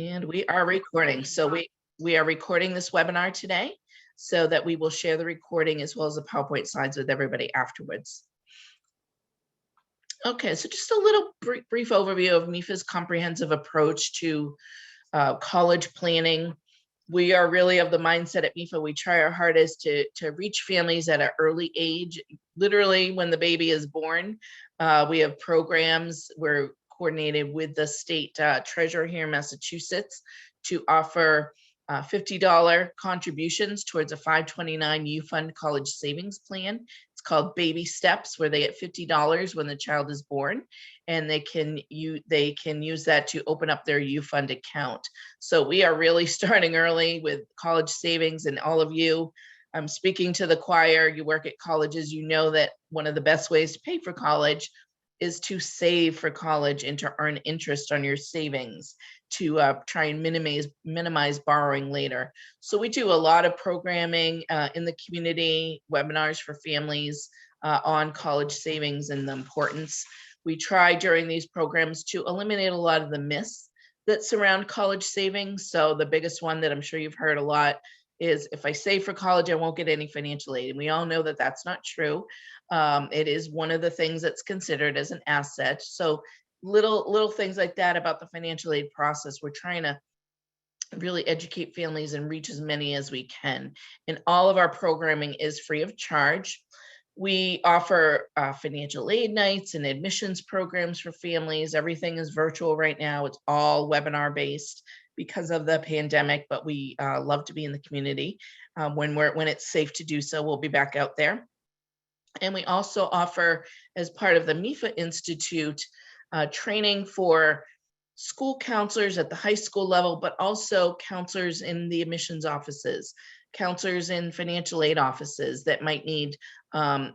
And we are recording. So we are recording this webinar today so that we will share the recording as well as the PowerPoint slides with everybody afterwards. Okay, so just a little brief overview of MEFA's comprehensive approach to college planning. We are really of the mindset at MEFA, we try our hardest to reach families at an early age, literally when the baby is born. We have programs, we're coordinated with the state treasurer here in Massachusetts to offer $50 contributions towards a 529 U Fund college savings plan. It's called Baby Steps, where they get $50 when the child is born, and they can use that to open up their U Fund account. So we are really starting early with college savings, and all of you, I'm speaking to the choir. You work at colleges, you know that one of the best ways to pay for college is to save for college and to earn interest on your savings to try and minimize borrowing later. So we do a lot of programming in the community, webinars for families on college savings and the importance. We try during these programs to eliminate a lot of the myths that surround college savings. So the biggest one that I'm sure you've heard a lot is, if I save for college, I won't get any financial aid. And we all know that that's not true. It is one of the things that's considered as an asset. So little things like that about the financial aid process, we're trying to really educate families and reach as many as we can. And all of our programming is free of charge. We offer financial aid nights and admissions programs for families. Everything is virtual right now. It's all webinar based because of the pandemic, but we love to be in the community. When it's safe to do so, we'll be back out there. And we also offer, as part of the MEFA Institute, training for school counselors at the high school level, but also counselors in the admissions offices, counselors in financial aid offices that might need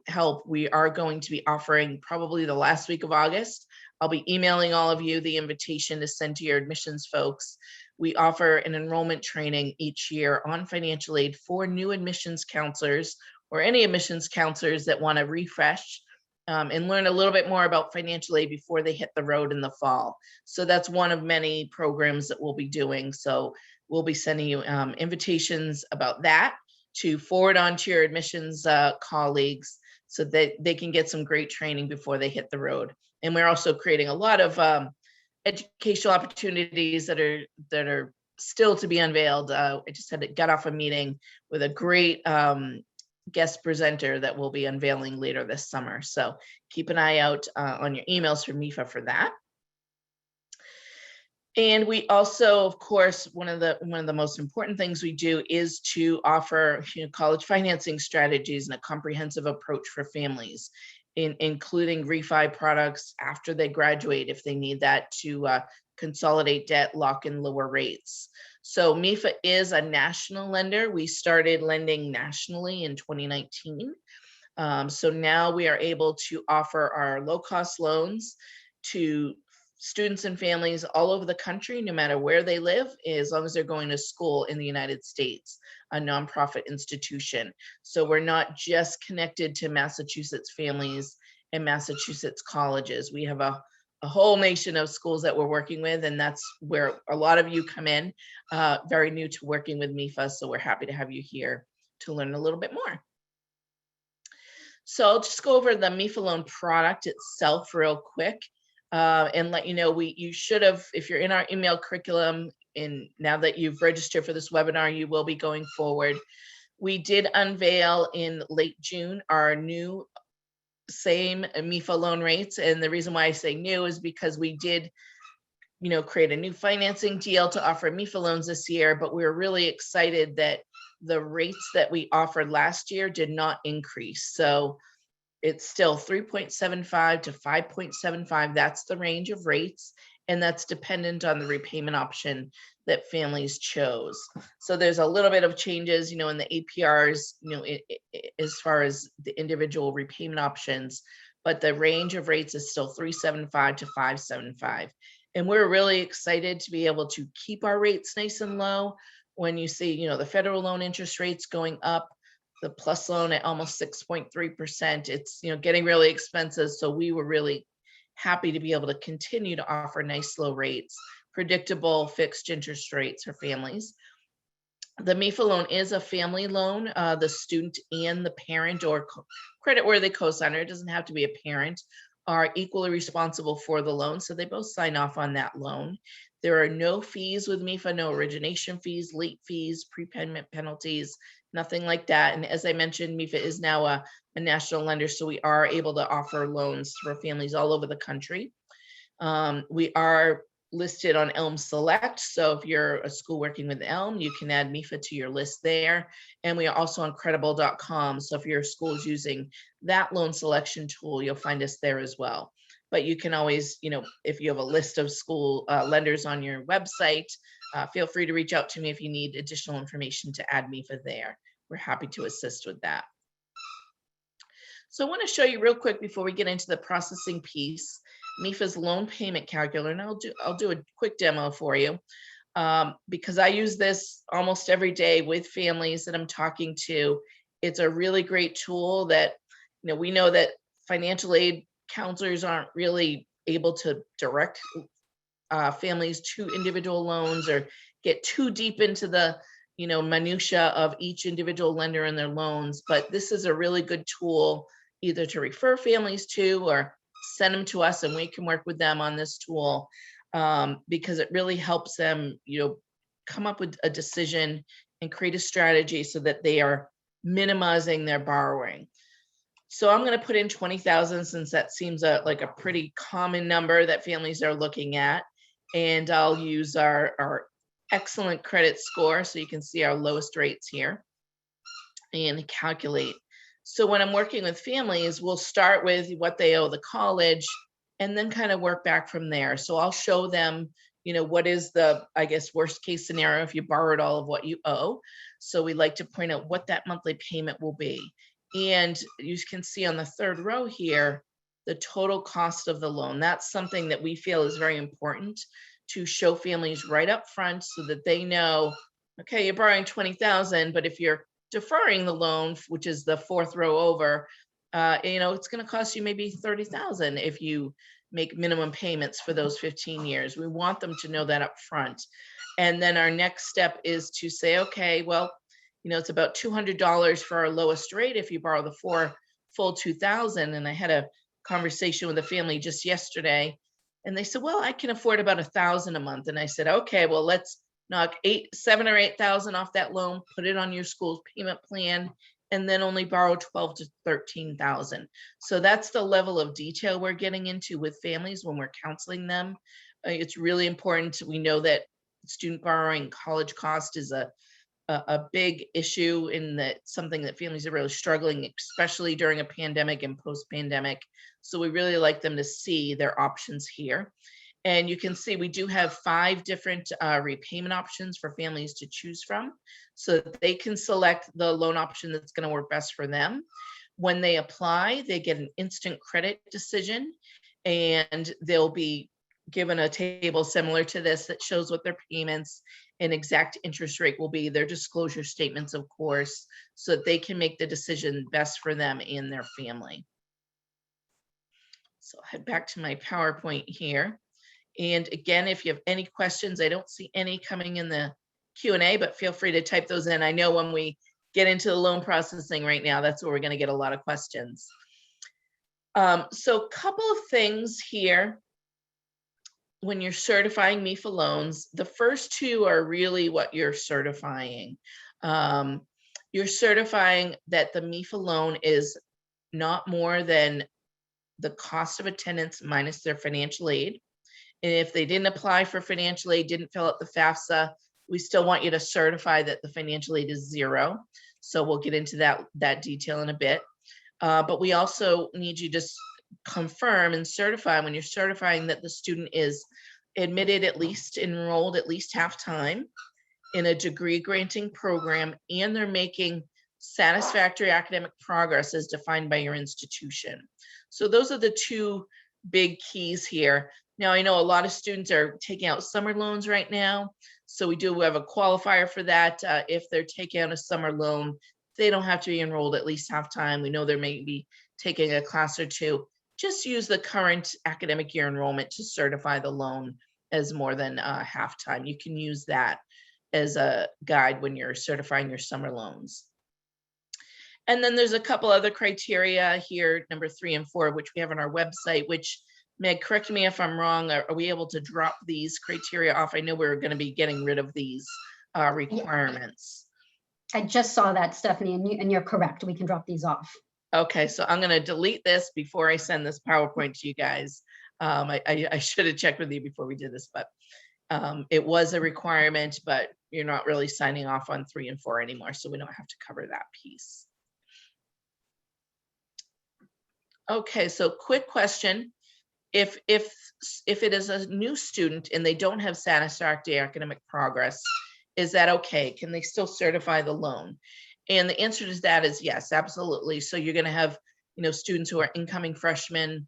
help. We are going to be offering probably the last week of August. I'll be emailing all of you the invitation to send to your admissions folks. We offer an enrollment training each year on financial aid for new admissions counselors or any admissions counselors that want to refresh and learn a little bit more about financial aid before they hit the road in the fall. So that's one of many programs that we'll be doing. So we'll be sending you invitations about that to forward on to your admissions colleagues so that they can get some great training before they hit the road. And we're also creating a lot of educational opportunities that are still to be unveiled. I just got off a meeting with a great guest presenter that will be unveiling later this summer. So keep an eye out on your emails from MEFA for that. And we also, of course, one of the most important things we do is to offer college financing strategies and a comprehensive approach for families, including refi products after they graduate if they need that to consolidate debt, lock in lower rates. So MEFA is a national lender. We started lending nationally in 2019. So now we are able to offer our low-cost loans to students and families all over the country, no matter where they live, as long as they're going to school in the United States, a nonprofit institution. So we're not just connected to Massachusetts families and Massachusetts colleges. We have a whole nation of schools that we're working with, and that's where a lot of you come in, very new to working with MEFA. So we're happy to have you here to learn a little bit more. So I'll just go over the MEFA Loan product itself real quick. And let you know, you should have, if you're in our email curriculum, and now that you've registered for this webinar, you will be going forward. We did unveil in late June our new same MEFA loan rates. And the reason why I say new is because we did, create a new financing deal to offer MEFA loans this year, but we were really excited that the rates that we offered last year did not increase. So it's still 3.75 to 5.75. That's the range of rates, and that's dependent on the repayment option that families chose. So there's a little bit of changes, in the APRs, as far as the individual repayment options, but the range of rates is still 3.75 to 5.75. And we're really excited to be able to keep our rates nice and low. When you see, the federal loan interest rates going up, the plus loan at almost 6.3%, it's getting really expensive. So we were really happy to be able to continue to offer nice low rates predictable fixed interest rates for families. The MEFA loan is a family loan. The student and the parent or credit-worthy co-signer, it doesn't have to be a parent, are equally responsible for the loan. So they both sign off on that loan. There are no fees with MEFA, no origination fees, late fees, prepayment penalties, nothing like that. And as I mentioned, MEFA is now a national lender, so we are able to offer loans for families all over the country. We are listed on ELM Select. So if you're a school working with ELM, you can add MEFA to your list there. And we are also on credible.com. So if your school is using that loan selection tool, you'll find us there as well. But you can always, if you have a list of school lenders on your website, feel free to reach out to me if you need additional information to add MEFA there. We're happy to assist with that. So I want to show you real quick before we get into the processing piece, MEFA's loan payment calculator, and I'll do a quick demo for you because I use this almost every day with families that I'm talking to. It's a really great tool that, we know that financial aid counselors aren't really able to direct families to individual loans or get too deep into the, minutia of each individual lender and their loans. But this is a really good tool either to refer families to or send them to us and we can work with them on this tool because it really helps them, come up with a decision and create a strategy so that they are minimizing their borrowing. So I'm going to put in 20,000 since that seems like a pretty common number that families are looking at. And I'll use our excellent credit score so you can see our lowest rates here and calculate. So when I'm working with families, we'll start with what they owe the college and then kind of work back from there. So I'll show them, what is the, worst case scenario if you borrowed all of what you owe. So we like to point out what that monthly payment will be. And you can see on the third row here, the total cost of the loan. That's something that we feel is very important to show families right up front so that they know, okay, you're borrowing 20,000, but if you're deferring the loan, which is the fourth row over, it's going to cost you maybe 30,000 if you make minimum payments for those 15 years. We want them to know that up front. And then our next step is to say, okay, well, it's about $200 for our lowest rate if you borrow the full 2,000. And I had a conversation with a family just yesterday, and they said, well, I can afford about 1,000 a month. And I said, okay, well, let's knock 7,000 or 8,000 off that loan, put it on your school's payment plan, and then only borrow 12,000 to 13,000. So that's the level of detail we're getting into with families when we're counseling them. It's really important. We know that student borrowing, college cost is a big issue, in that something that families are really struggling, especially during a pandemic and post-pandemic. So we really like them to see their options here. And you can see we do have 5 different repayment options for families to choose from, so that they can select the loan option that's going to work best for them. When they apply, they get an instant credit decision, and they'll be given a table similar to this that shows what their payments and exact interest rate will be, their disclosure statements, of course, so that they can make the decision best for them and their family. So I'll head back to my PowerPoint here. And again, if you have any questions, I don't see any coming in the Q&A, but feel free to type those in. I know when we get into the loan processing right now, that's where we're going to get a lot of questions. So a couple of things here. When you're certifying MEFA loans, the first 2 are really what you're certifying. You're certifying that the MEFA loan is not more than the cost of attendance minus their financial aid. And if they didn't apply for financial aid, didn't fill out the FAFSA, we still want you to certify that the financial aid is 0. So we'll get into that detail in a bit. But we also need you to confirm and certify, when you're certifying, that the student is admitted, at least enrolled at least half-time in a degree granting program, and they're making satisfactory academic progress as defined by your institution. So those are the 2 big keys here. Now, I know a lot of students are taking out summer loans right now, so we do have a qualifier for that. If they're taking out a summer loan, they don't have to be enrolled at least half-time. We know they may be taking a class or 2. Just use the current academic year enrollment to certify the loan as more than half time. You can use that as a guide when you're certifying your summer loans. And then there's a couple other criteria here, number 3 and 4, which we have on our website, which, Meg, correct me if I'm wrong, are we able to drop these criteria off? I know we're going to be getting rid of these requirements. I just saw that, Stephanie, and you're correct. We can drop these off. Okay, so I'm going to delete this before I send this PowerPoint to you guys. I should have checked with you before we did this, but it was a requirement, but you're not really signing off on 3 and 4 anymore, so we don't have to cover that piece. Okay, so quick question. If it is a new student and they don't have satisfactory academic progress, is that okay? Can they still certify the loan? And the answer to that is yes, absolutely. So you're going to have, students who are incoming freshmen.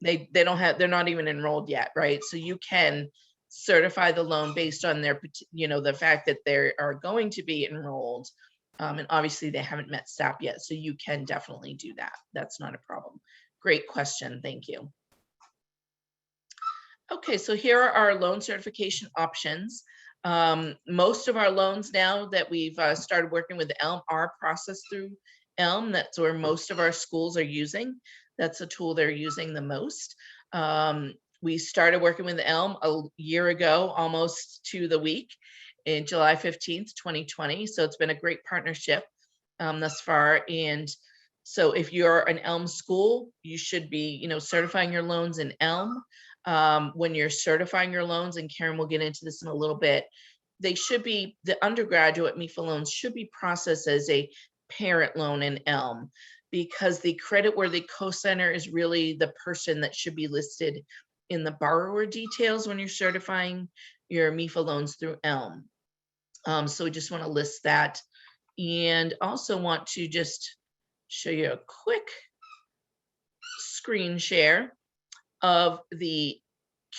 They're not even enrolled yet, right? So you can certify the loan based on their, the fact that they are going to be enrolled. And obviously they haven't met SAP yet. So you can definitely do that. That's not a problem. Great question. Thank you. Okay, so here are our loan certification options. Most of our loans now that we've started working with ELM are processed through ELM. That's where most of our schools are using. That's the tool they're using the most. We started working with ELM a year ago, almost to the week, in July 15th, 2020. So it's been a great partnership thus far. And so if you're an ELM school, you should be, certifying your loans in ELM. When you're certifying your loans, and Karen will get into this in a little bit, they should be, the undergraduate MEFA loans should be processed as a parent loan in ELM, because the creditworthy co-signer is really the person that should be listed in the borrower details when you're certifying your MEFA loans through ELM. So we just want to list that, and also want to just show you a quick screen share of the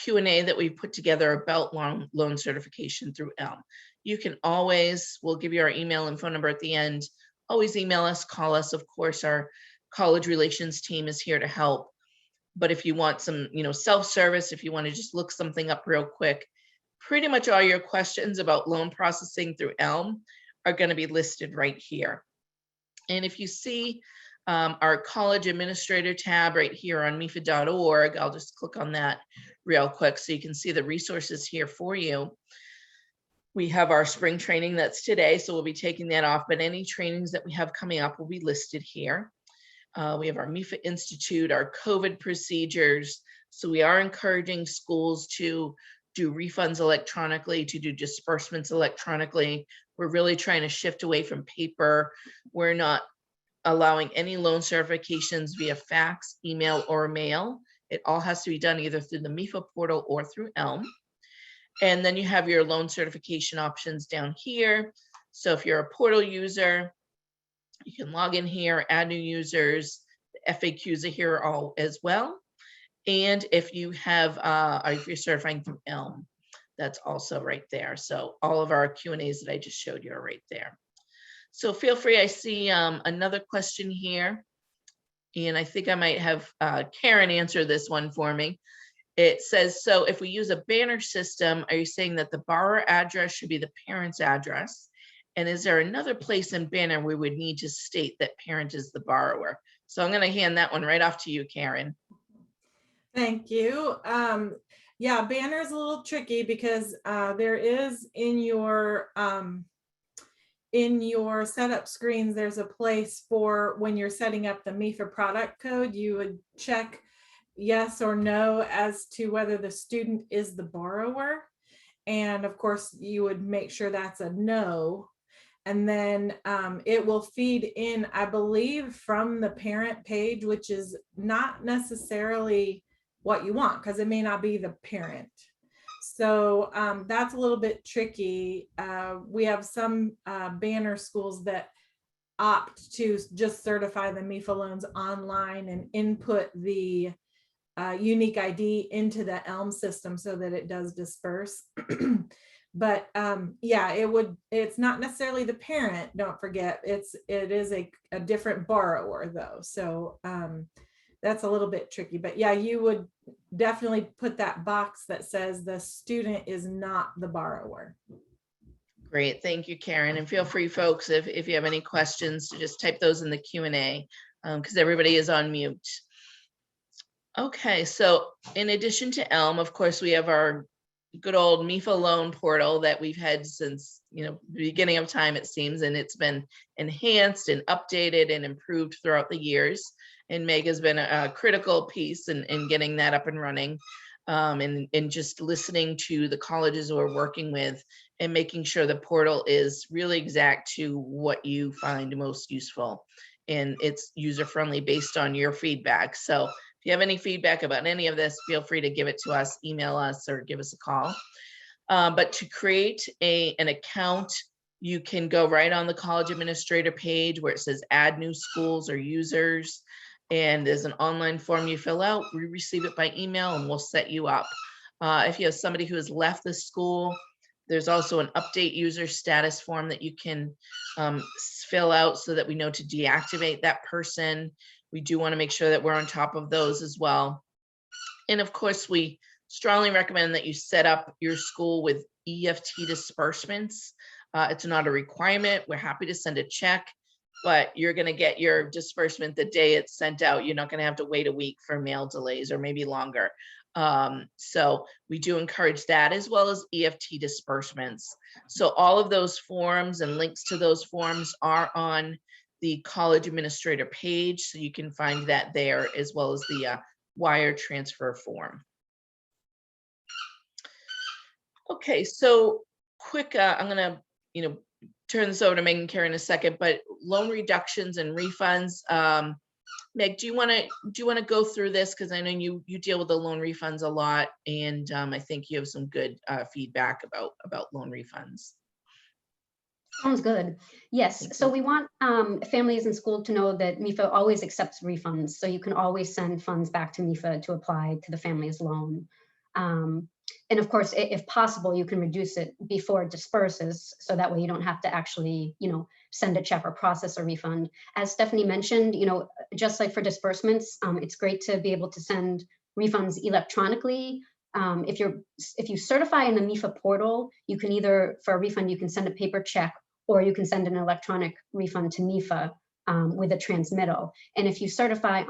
Q&A that we put together about loan certification through ELM. You can always, we'll give you our email and phone number at the end. Always email us, call us. Of course, our college relations team is here to help. But if you want some, self-service, if you want to just look something up real quick, pretty much all your questions about loan processing through ELM are going to be listed right here. And if you see our college administrator tab right here on MEFA.org, I'll just click on that real quick so you can see the resources here for you. We have our spring training that's today, so we'll be taking that off, but any trainings that we have coming up will be listed here. We have our MEFA Institute, our COVID procedures. So we are encouraging schools to do refunds electronically, to do disbursements electronically. We're really trying to shift away from paper. We're not allowing any loan certifications via fax, email, or mail. It all has to be done either through the MEFA portal or through ELM. And then you have your loan certification options down here. So if you're a portal user, you can log in here, add new users. The FAQs are here all as well. And if you have, if you're certifying through ELM, that's also right there. So all of our Q&As that I just showed you are right there. So feel free. I see another question here, and I think I might have Karen answer this one for me. It says, so if we use a banner system, are you saying that the borrower address should be the parent's address? And is there another place in banner we would need to state that parent is the borrower? So I'm going to hand that one right off to you, Karen. Thank you. Yeah, banner is a little tricky because there is in your setup screens, there's a place for when you're setting up the MEFA product code, you would check yes or no as to whether the student is the borrower. And of course, you would make sure that's a no. And then it will feed in, I believe, from the parent page, which is not necessarily what you want because it may not be the parent. So that's a little bit tricky. We have some banner schools that opt to just certify the MEFA loans online and input the unique ID into the ELM system so that it does disperse. But yeah, it's not necessarily the parent, don't forget, it is a different borrower though. So that's a little bit tricky. But yeah, you would definitely put that box that says the student is not the borrower. Great, thank you, Karen. And feel free, folks, if you have any questions, to just type those in the Q&A, because everybody is on mute. Okay, so in addition to ELM, of course, we have our good old MEFA Loan portal that we've had since, the beginning of time, it seems, and it's been enhanced and updated and improved throughout the years. And Meg has been a critical piece in getting that up and running, and just listening to the colleges we're working with and making sure the portal is really exact to what you find most useful. And it's user-friendly based on your feedback. So if you have any feedback about any of this, feel free to give it to us, email us, or give us a call. But to create an account, you can go right on the college administrator page where it says add new schools or users. And there's an online form you fill out. We receive it by email and we'll set you up. If you have somebody who has left the school, there's also an update user status form that you can fill out so that we know to deactivate that person. We do want to make sure that we're on top of those as well. And of course, we strongly recommend that you set up your school with EFT disbursements. It's not a requirement. We're happy to send a check, but you're going to get your disbursement the day it's sent out. You're not going to have to wait a week for mail delays or maybe longer. So we do encourage that, as well as EFT disbursements. So all of those forms and links to those forms are on the college administrator page. So you can find that there, as well as the wire transfer form. Okay, so quick, I'm gonna, turn this over to Meg and Karen in a second, but loan reductions and refunds. Meg, do you want to go through this? Because I know you deal with the loan refunds a lot, and I think you have some good feedback about loan refunds. Sounds good. Yes. So we want families in school to know that MEFA always accepts refunds. So you can always send funds back to MEFA to apply to the family's loan. And of course, if possible, you can reduce it before it disperses. So that way you don't have to actually, send a check or process a refund. As Stephanie mentioned, just like for disbursements, it's great to be able to send refunds electronically. If you certify in the MEFA portal, you can either, for a refund, you can send a paper check, or you can send an electronic refund to MEFA with a transmittal. And if you certify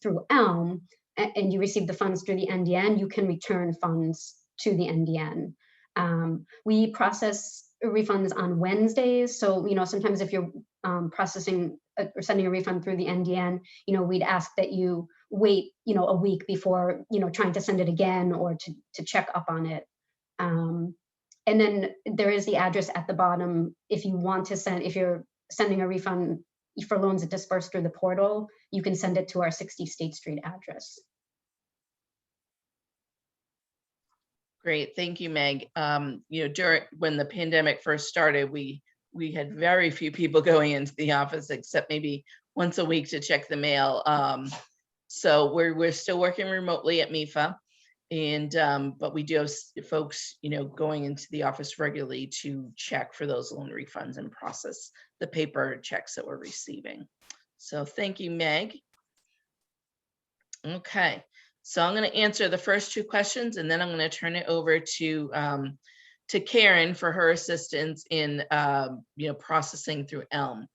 through ELM and you receive the funds through the NDN, you can return funds to the NDN. We process refunds on Wednesdays. So, sometimes if you're processing or sending a refund through the NDN, we'd ask that you wait, a week before, trying to send it again or to check up on it. And then there is the address at the bottom. If you want to send, if you're sending a refund for loans that disperse through the portal, you can send it to our 60 State Street address. Great, thank you, Meg. When the pandemic first started, we had very few people going into the office, except maybe once a week to check the mail. So we're still working remotely at MEFA, and but we do have folks, going into the office regularly to check for those loan refunds and process the paper checks that we're receiving. So thank you, Meg. Okay. So I'm going to answer the first two questions, and then I'm going to turn it over to Karen for her assistance in processing through ELM.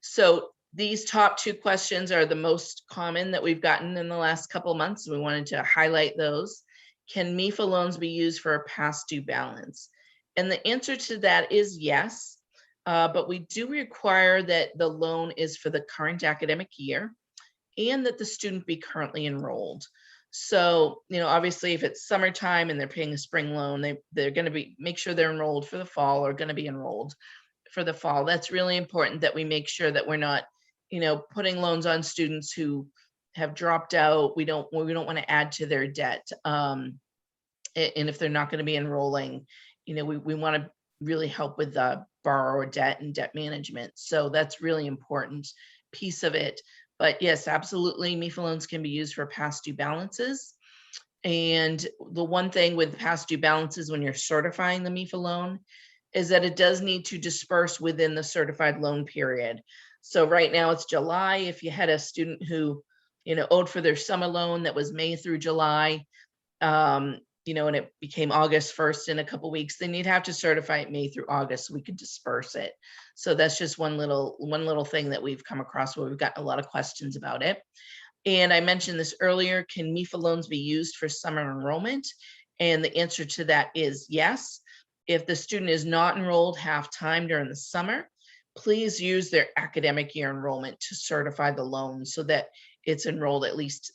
So these top two questions are the most common that we've gotten in the last couple of months. We wanted to highlight those. Can MEFA loans be used for a past due balance? And the answer to that is yes, but we do require that the loan is for the current academic year and that the student be currently enrolled. So, obviously if it's summertime and they're paying a spring loan, they're going to make sure they're enrolled for the fall, or going to be enrolled for the fall. That's really important that we make sure that we're not, putting loans on students who have dropped out. We don't want to add to their debt. And if they're not going to be enrolling, we want to really help with the borrower debt and debt management. So that's really important piece of it. But yes, absolutely, MEFA loans can be used for past due balances. And the one thing with past due balances when you're certifying the MEFA loan is that it does need to disperse within the certified loan period. So right now it's July. If you had a student who owed for their summer loan that was May through July, and it became August 1st in a couple weeks, then you'd have to certify it May through August so we could disperse it. So that's just one little thing that we've come across where we've gotten a lot of questions about it. And I mentioned this earlier, can MEFA loans be used for summer enrollment? And the answer to that is yes. If the student is not enrolled half-time during the summer, please use their academic year enrollment to certify the loan so that they're enrolled at least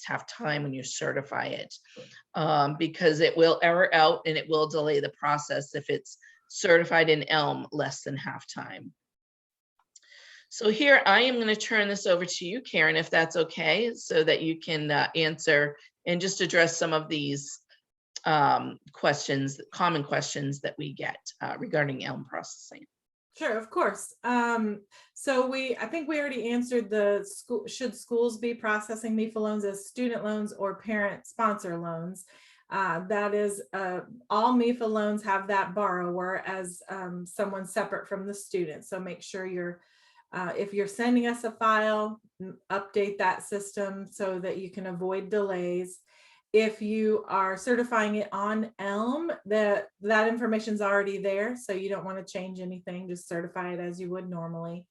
half-time when you certify it, because it will error out and it will delay the process if it's certified in ELM less than half-time. So here I am going to turn this over to you, Karen, if that's okay, so that you can answer and just address some of these common questions that we get regarding ELM processing. Sure, of course. So I think we already answered the should schools be processing MEFA loans as student loans or parent sponsor loans? That is, all MEFA loans have that borrower as someone separate from the student. So make sure if you're sending us a file, update that system so that you can avoid delays. If you are certifying it on ELM, that information is already there, so you don't want to change anything, just certify it as you would normally.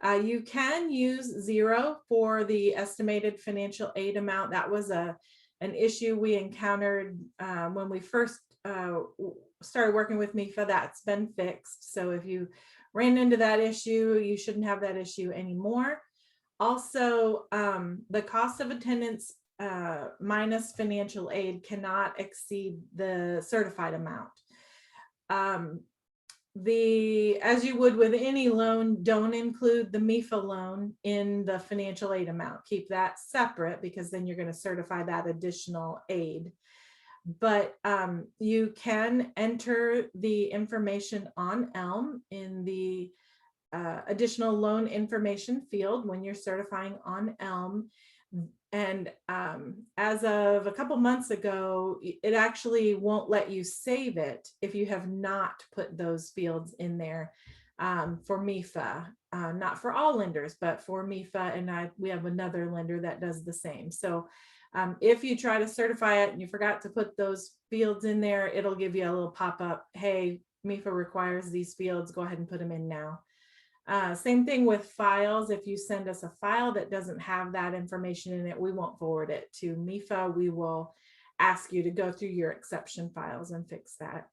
You can use 0 for the estimated financial aid amount. That was an issue we encountered when we first started working with MEFA. That's been fixed. So if you ran into that issue, you shouldn't have that issue anymore. Also, the cost of attendance minus financial aid cannot exceed the certified amount. As you would with any loan, don't include the MEFA loan in the financial aid amount. Keep that separate because then you're going to certify that additional aid. But you can enter the information on ELM in the additional loan information field when you're certifying on ELM. And as of a couple months ago, it actually won't let you save it if you have not put those fields in there for MEFA, not for all lenders, but for MEFA. And we have another lender that does the same. So if you try to certify it and you forgot to put those fields in there, it'll give you a little pop-up, hey, MEFA requires these fields, go ahead and put them in now. Same thing with files. If you send us a file that doesn't have that information in it, we won't forward it to MEFA. We will ask you to go through your exception files and fix that.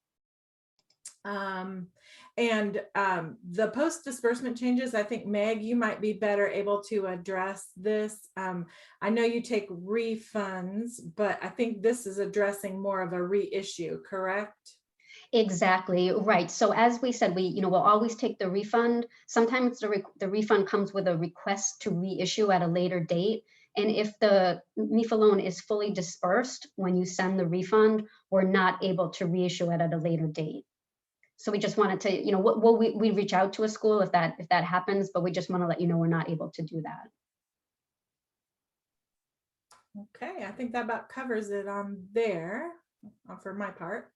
The post disbursement changes, I think, Meg, you might be better able to address this. I know you take refunds, but I think this is addressing more of a reissue, correct? Exactly right. So as we said, we'll always take the refund. Sometimes the refund comes with a request to reissue at a later date. And if the MEFA loan is fully dispersed when you send the refund, we're not able to reissue it at a later date. So we just wanted to, we reach out to a school if that happens, but we just want to let you know we're not able to do that. Okay, I think that about covers it on there for my part.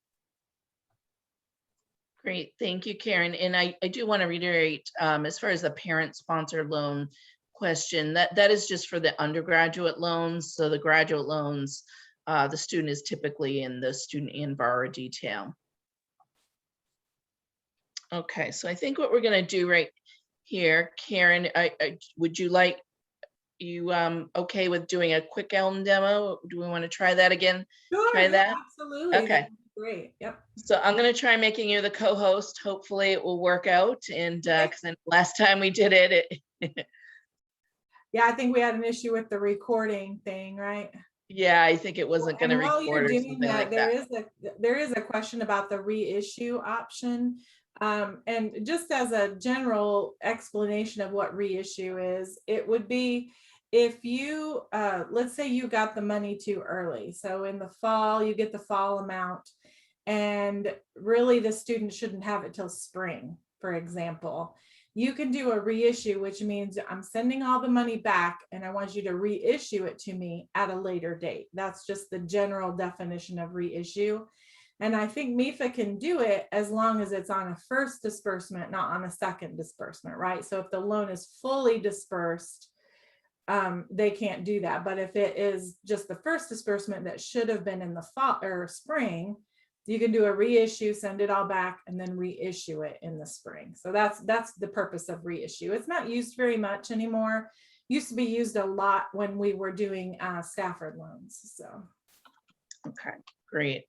Great, thank you, Karen. And I do want to reiterate, as far as the parent sponsor loan question, that is just for the undergraduate loans. So the graduate loans, the student is typically in the student and borrower detail. Okay, so I think what we're going to do right here, Karen, would you like, okay with doing a quick ELM demo? Do we want to try that again? Sure, try that? Absolutely. Okay. Great. Yep. So I'm going to try making you the co-host. Hopefully it will work out. And because last time we did it. Yeah, I think we had an issue with the recording thing, right? Yeah, I think it wasn't going to record. While you're doing that, like there is a question about the reissue option. And just as a general explanation of what reissue is, it would be if you, let's say you got the money too early. So in the fall, you get the fall amount, and really the student shouldn't have it till spring, for example. You can do a reissue, which means I'm sending all the money back and I want you to reissue it to me at a later date. That's just the general definition of reissue. And I think MEFA can do it as long as it's on a first disbursement, not on a second disbursement, right? So if the loan is fully dispersed, they can't do that. But if it is just the first disbursement that should have been in the fall or spring, you can do a reissue, send it all back, and then reissue it in the spring. So that's the purpose of reissue. It's not used very much anymore. Used to be used a lot when we were doing Stafford loans. So Okay, great.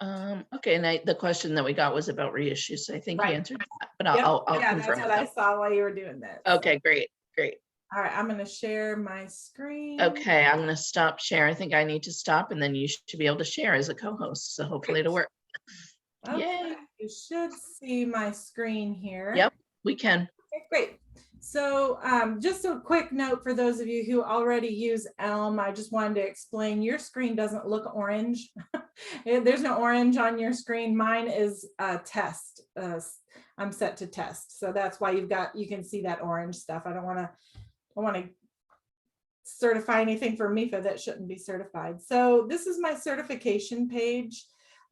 Okay, and the question that we got was about reissue, so I think you Right. answered that, but Yep. I'll Yeah, confirm that's what I that. saw while you were doing that. Okay, great. All right, I'm going to share my screen. Okay, I'm gonna stop sharing. I think I need to stop, and then you should be able to share as a co-host, so hopefully it'll work. Okay, Yay. you should see my screen here. Yep, we can. Okay, great. So just a quick note for those of you who already use ELM, I just wanted to explain your screen doesn't look orange. There's no orange on your screen. Mine is test. I'm set to test. So that's why you can see that orange stuff. I want to certify anything for MEFA that shouldn't be certified. So this is my certification page.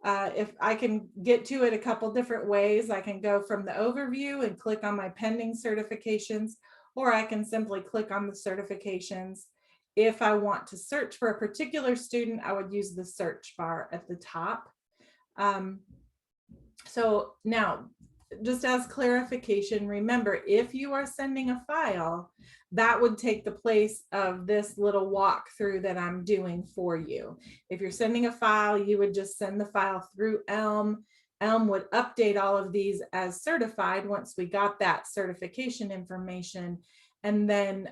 If I can get to it a couple different ways, I can go from the overview and click on my pending certifications, or I can simply click on the certifications. If I want to search for a particular student, I would use the search bar at the top. So now, just as clarification, remember, if you are sending a file, that would take the place of this little walkthrough that I'm doing for you. If you're sending a file, you would just send the file through ELM. ELM would update all of these as certified once we got that certification information. And then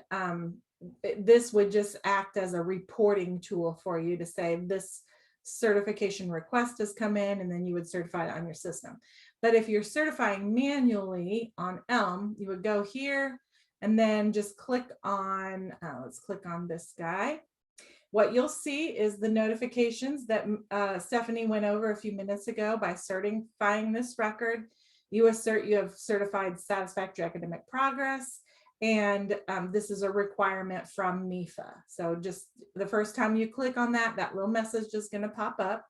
this would just act as a reporting tool for you to say this certification request has come in, and then you would certify it on your system. But if you're certifying manually on ELM, you would go here and then just click on, let's click on this guy. What you'll see is the notifications that Stephanie went over a few minutes ago by certifying this record. You assert you have certified satisfactory academic progress, and this is a requirement from MEFA. So just the first time you click on that, that little message is going to pop up.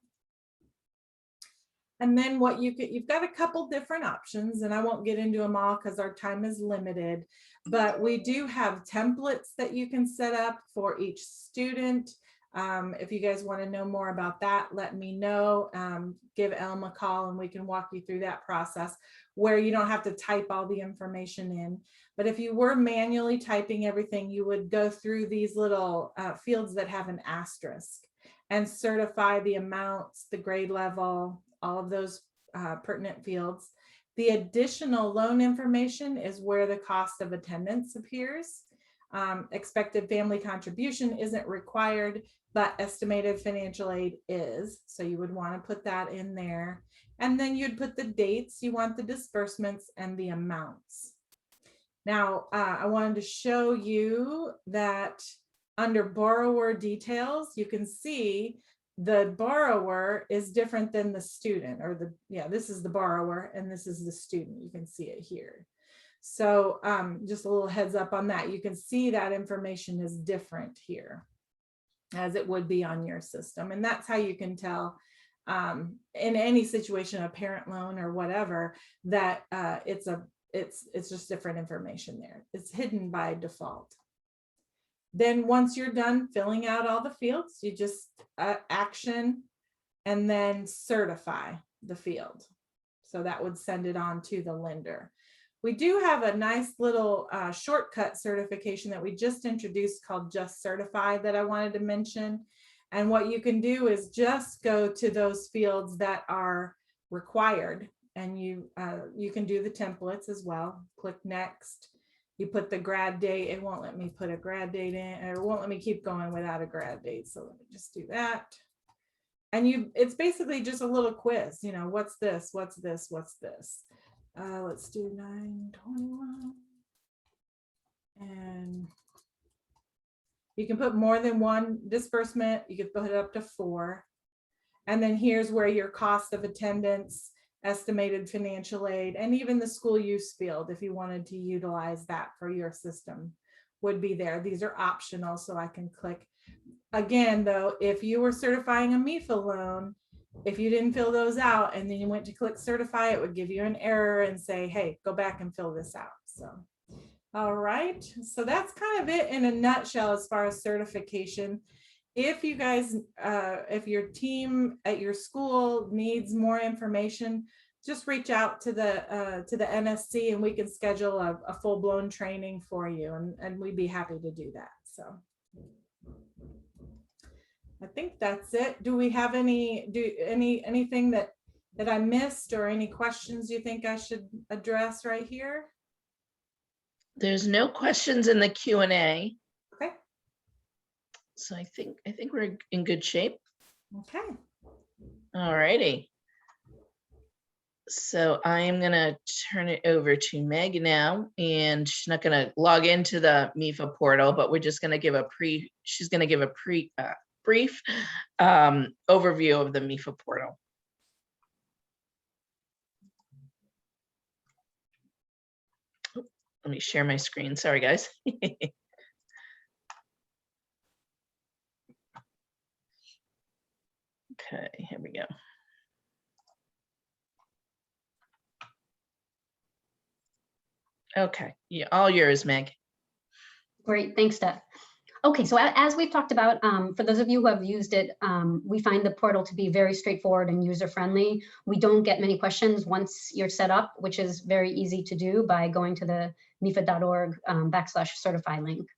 And then what you've got a couple different options, and I won't get into them all because our time is limited, but we do have templates that you can set up for each student. If you guys want to know more about that, let me know. Give ELM a call and we can walk you through that process where you don't have to type all the information in. But if you were manually typing everything, you would go through these little fields that have an asterisk and certify the amounts, the grade level, all of those pertinent fields. The additional loan information is where the cost of attendance appears. Expected family contribution isn't required, but estimated financial aid is. So you would want to put that in there. And then you'd put the dates, you want the disbursements and the amounts. Now, I wanted to show you that under borrower details, you can see the borrower is different than the student, or this is the borrower and this is the student. You can see it here. So just a little heads up on that. You can see that information is different here as it would be on your system. And that's how you can tell in any situation, a parent loan or whatever, that it's just different information there. It's hidden by default. Then once you're done filling out all the fields, you just action and then certify the field. So that would send it on to the lender. We do have a nice little shortcut certification that we just introduced called Just Certify that I wanted to mention. And what you can do is just go to those fields that are required, and you can do the templates as well. Click next. You put the grad date. It won't let me put a grad date in, or it won't let me keep going without a grad date. So let me just do that. And it's basically just a little quiz. You know, what's this? What's this? What's this? Let's do 921. And you can put more than one disbursement. You can put it up to 4. And then here's where your cost of attendance, estimated financial aid, and even the school use field, if you wanted to utilize that for your system, would be there. These are optional, so I can click. Again, though, if you were certifying a MEFA loan, if you didn't fill those out and then you went to click certify, it would give you an error and say, hey, go back and fill this out. So All right, so that's kind of it in a nutshell as far as certification. If you guys, if your team at your school needs more information, just reach out to the NSC and we can schedule a full-blown training for you, and we'd be happy to do that. So I think that's it. Do we have anything that I missed, or any questions you think I should address right here? There's no questions in the Q&A. Okay. So I think we're in good shape. Okay. All righty. So I am gonna turn it over to Meg now, and she's not gonna log into the MEFA portal, but we're just gonna give she's gonna give a brief overview of the MEFA portal. Let me share my screen. Sorry, guys. Okay, here we go. Okay, yeah, all yours, Meg. Great, thanks, Steph. Okay, so as we've talked about, for those of you who have used it, we find the portal to be very straightforward and user-friendly. We don't get many questions once you're set up, which is very easy to do by going to the mefa.org/certify link.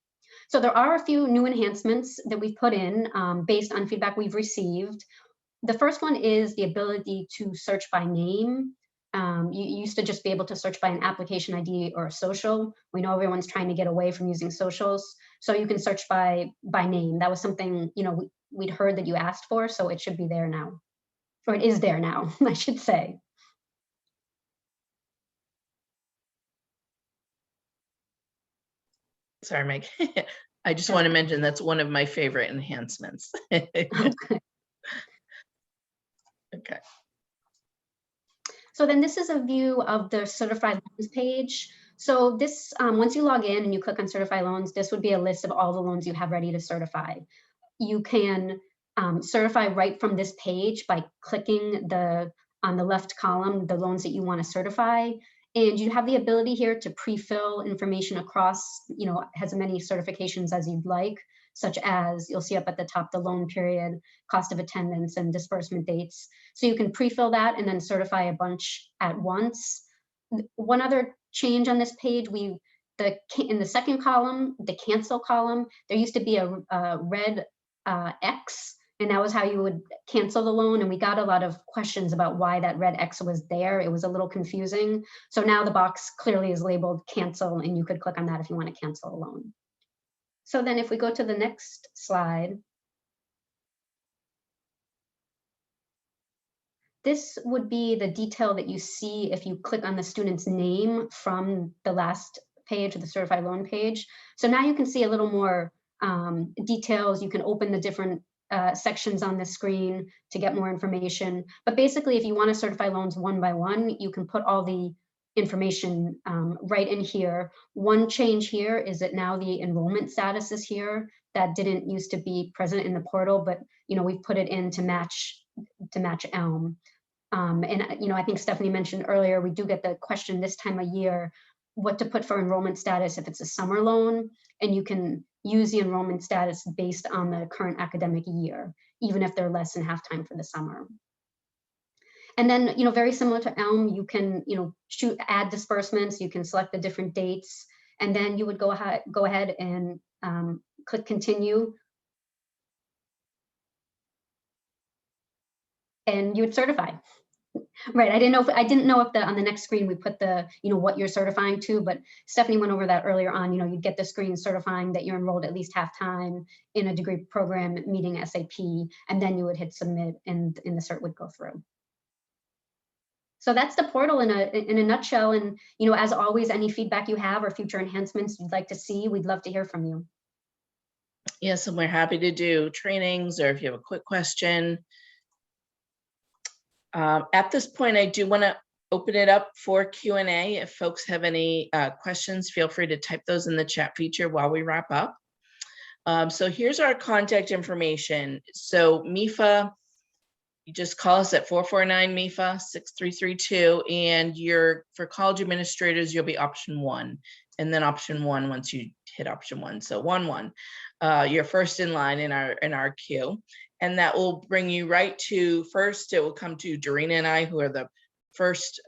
So there are a few new enhancements that we've put in based on feedback we've received. The first one is the ability to search by name. You used to just be able to search by an application ID or a social. We know everyone's trying to get away from using socials, so you can search by name. That was something, you know, we'd heard that you asked for, so it should be there now, or it is there now, I should say. Sorry, Meg. I just want to mention that's one of my favorite enhancements. Okay. So then this is a view of the certified loans page. So this, once you log in and you click on certified loans, this would be a list of all the loans you have ready to certify. You can certify right from this page by clicking on the left column, the loans that you want to certify. And you have the ability here to pre-fill information across, you know, as many certifications as you'd like, such as you'll see up at the top, the loan period, cost of attendance, and disbursement dates. So you can pre-fill that and then certify a bunch at once. One other change on this page, in the second column, the cancel column, there used to be a red X, and that was how you would cancel the loan. And we got a lot of questions about why that red X was there. It was a little confusing. So now the box clearly is labeled cancel, and you could click on that if you want to cancel a loan. So then if we go to the next slide, this would be the detail that you see if you click on the student's name from the last page of the certified loan page. So now you can see a little more details. You can open the different sections on the screen to get more information. But basically, if you want to certify loans one by one, you can put all the information right in here. One change here is that now the enrollment status is here. That didn't used to be present in the portal, but you know, we've put it in to match ELM. And you know, I think Stephanie mentioned earlier, we do get the question this time of year, what to put for enrollment status if it's a summer loan, and you can use the enrollment status based on the current academic year, even if they're less than half time for the summer. And then, you know, very similar to ELM, you can, you know, add disbursements, you can select the different dates, and then you would go ahead and click continue. And you would certify. Right, I didn't know if on the next screen we put the, you know, what you're certifying to, but Stephanie went over that earlier on. You know, you'd get the screen certifying that you're enrolled at least half time in a degree program meeting SAP, and then you would hit submit, and the cert would go through. So that's the portal in a nutshell. And you know, as always, any feedback you have or future enhancements you'd like to see, we'd love to hear from you. Yes, and we're happy to do trainings, or if you have a quick question. At this point, I do want to open it up for Q&A. If folks have any questions, feel free to type those in the chat feature while we wrap up. So here's our contact information. So MEFA, you just call us at 449-MEFA 6332, and for college administrators, you'll be option 1. and then option 1 once you hit option 1. So 1-1, you're first in line in our queue, and that will bring you right to, first it will come to Doreen and I, who are the first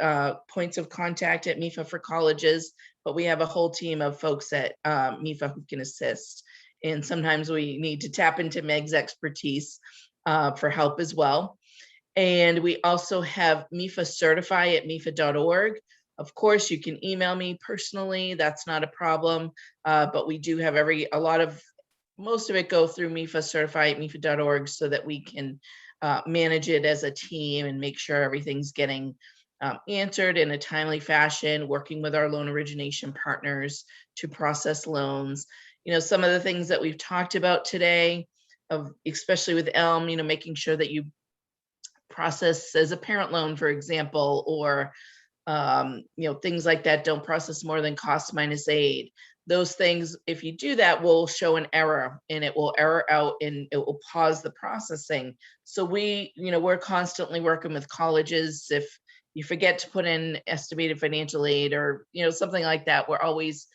points of contact at MEFA for colleges, but we have a whole team of folks at MEFA who can assist. And sometimes we need to tap into Meg's expertise for help as well. And we also have MEFA Certify at MEFA.org. Of course, you can email me personally, that's not a problem. But we do have most of it go through MEFA Certify at MEFA.org so that we can manage it as a team and make sure everything's getting answered in a timely fashion, working with our loan origination partners to process loans. Some of the things that we've talked about today, especially with ELM, making sure that you process as a parent loan, for example, or things like that, don't process more than cost minus aid. Those things, if you do that, will show an error, and it will error out and it will pause the processing. So we're constantly working with colleges. If you forget to put in estimated financial aid or something like that, we're always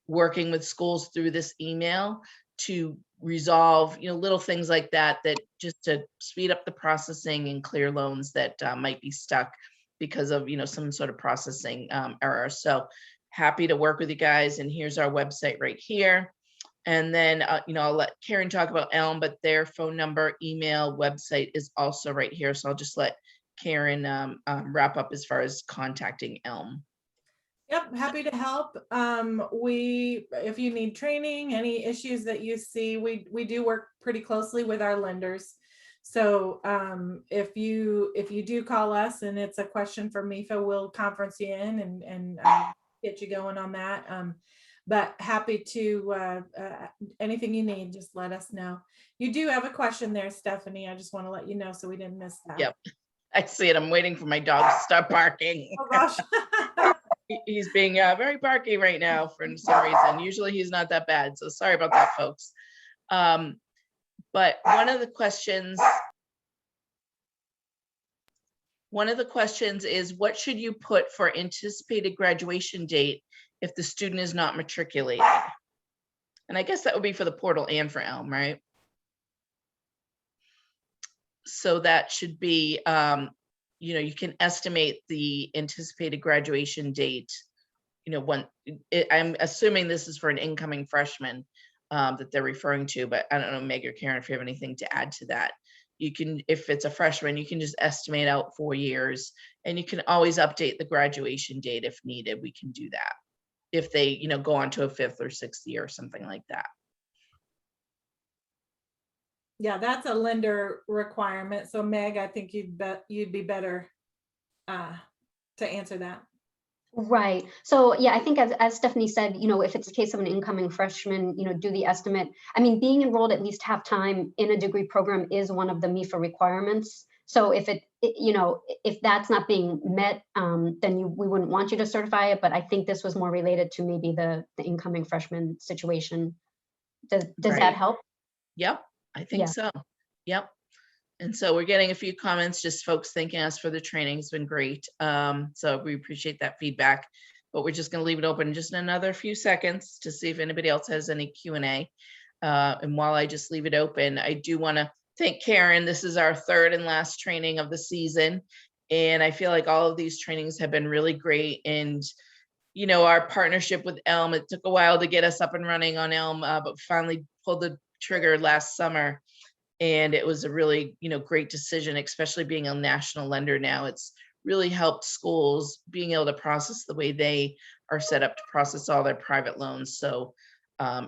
working with schools through this email to resolve little things like that just to speed up the processing and clear loans that might be stuck because of some sort of processing error. So happy to work with you guys, and here's our website right here. And then I'll let Karen talk about ELM, but their phone number, email, website is also right here. So I'll just let Karen wrap up as far as contacting ELM. Yep, happy to help. If you need training, any issues that you see, we do work pretty closely with our lenders. So if you do call us and it's a question for MEFA, we'll conference you in and get you going on that. But happy to, anything you need, just let us know. You do have a question there, Stephanie. I just want to let you know so we didn't miss that. Yep, I see it. I'm waiting for my dog to stop barking. Oh gosh. He's being very barky right now for some reason. Usually he's not that bad. So sorry about that, folks. But one of the questions is, what should you put for anticipated graduation date if the student is not matriculated? And I guess that would be for the portal and for ELM, right? So that should be, you can estimate the anticipated graduation date, I'm assuming this is for an incoming freshman that they're referring to, but I don't know, Meg or Karen, if you have anything to add to that. You can, if it's a freshman, you can just estimate out 4 years, and you can always update the graduation date if needed. We can do that if they, go on to a 5th or 6th year or something like that. Yeah, that's a lender requirement. So Meg, I think you'd be better to answer that. Right. So yeah, I think as Stephanie said, if it's a case of an incoming freshman, do the estimate. I mean, being enrolled at least half time in a degree program is one of the MEFA requirements. So if if that's not being met, then we wouldn't want you to certify it. But I think this was more related to maybe the incoming freshman situation. Does that help? Yep, I think so. Yep. And so we're getting a few comments, just folks thanking us for the training. It's been great. So we appreciate that feedback, but we're just going to leave it open just another few seconds to see if anybody else has any Q&A. And while I just leave it open, I do want to thank Karen. This is our 3rd and last training of the season. And I feel like all of these trainings have been really great. And, our partnership with ELM, it took a while to get us up and running on ELM, but we finally pulled the trigger last summer. And it was a really, great decision, especially being a national lender now. It's really helped schools being able to process the way they are set up to process all their private loans. So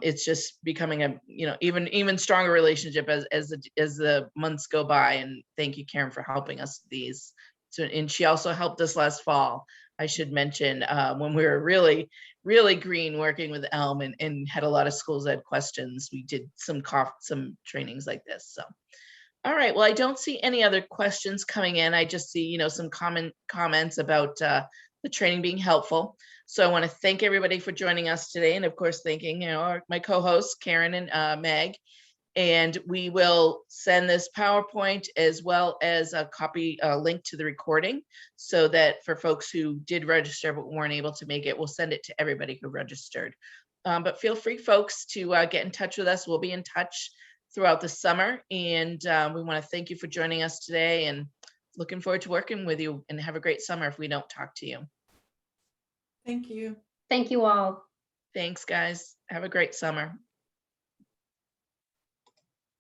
it's just becoming a, even stronger relationship as the months go by. And thank you, Karen, for helping us with these. So, and she also helped us last fall, I should mention, when we were really, really green working with ELM and had a lot of schools that had questions. We did some trainings like this. So, all right. Well, I don't see any other questions coming in. I just see, some comments about the training being helpful. So I want to thank everybody for joining us today. And of course, thanking, my co-hosts, Karen and Meg. And we will send this PowerPoint as well as a copy, a link to the recording, so that for folks who did register but weren't able to make it, we'll send it to everybody who registered. But feel free, folks, to get in touch with us. We'll be in touch throughout the summer. And we want to thank you for joining us today, and looking forward to working with you, and have a great summer if we don't talk to you. Thank you. Thank you all. Thanks, guys. Have a great summer.